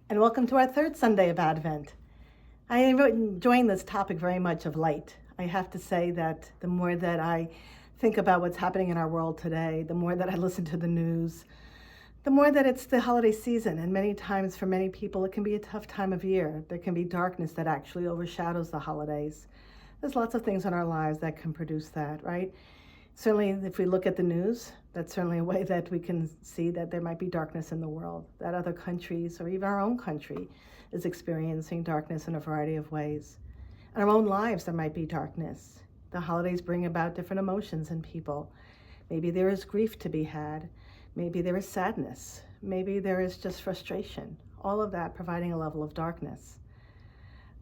And welcome to our third Sunday of Advent. I am enjoying this topic very much of light. I have to say that the more that I think about what's happening in our world today, the more that I listen to the news, the more that it's the holiday season. And many times for many people, it can be a tough time of year. There can be darkness that actually overshadows the holidays. There's lots of things in our lives that can produce that, right? Certainly, if we look at the news, that's certainly a way that we can see that there might be darkness in the world, that other countries or even our own country is experiencing darkness in a variety of ways. In our own lives, there might be darkness. The holidays bring about different emotions in people. Maybe there is grief to be had. Maybe there is sadness. Maybe there is just frustration. All of that providing a level of darkness.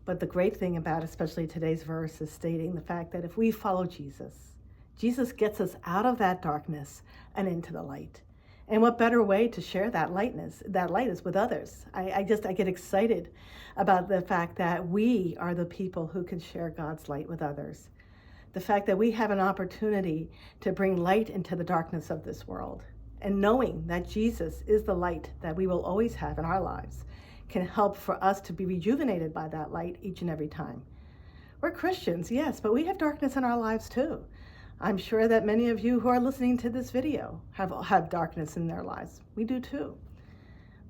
But the great thing about especially today's verse is stating the fact that if we follow Jesus, Jesus gets us out of that darkness and into the light. And what better way to share that light is with others. I get excited about the fact that we are the people who can share God's light with others. The fact that we have an opportunity to bring light into the darkness of this world. And knowing that Jesus is the light that we will always have in our lives can help for us to be rejuvenated by that light each and every time. We're Christians, yes, but we have darkness in our lives too. I'm sure that many of you who are listening to this video have darkness in their lives. We do too.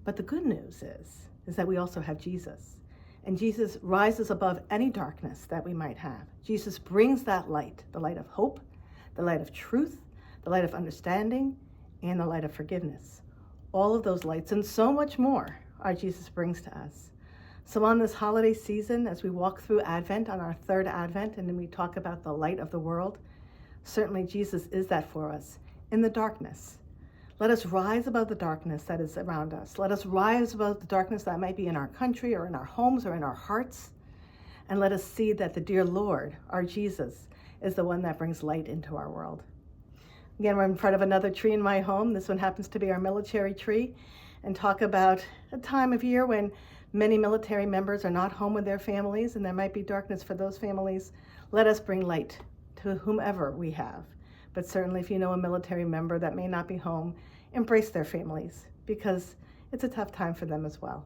But the good news is that we also have Jesus. And Jesus rises above any darkness that we might have. Jesus brings that light, the light of hope, the light of truth, the light of understanding, and the light of forgiveness. All of those lights and so much more our Jesus brings to us. So on this holiday season, as we walk through Advent, on our third Advent, and then we talk about the light of the world, certainly Jesus is that for us in the darkness. Let us rise above the darkness that is around us. Let us rise above the darkness that might be in our country or in our homes or in our hearts. And let us see that the dear Lord, our Jesus, is the one that brings light into our world. Again, we're in front of another tree in my home. This one happens to be our military tree, and talk about a time of year when many military members are not home with their families and there might be darkness for those families. Let us bring light to whomever we have. But certainly if you know a military member that may not be home, embrace their families because it's a tough time for them as well.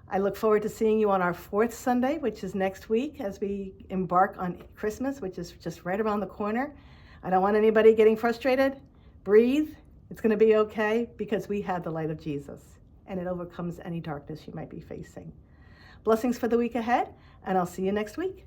I look forward to seeing you on our fourth Sunday, which is next week as we embark on Christmas, which is just right around the corner. I don't want anybody getting frustrated. Breathe. It's going to be okay because we have the light of Jesus and it overcomes any darkness you might be facing. Blessings for the week ahead, and I'll see you next week.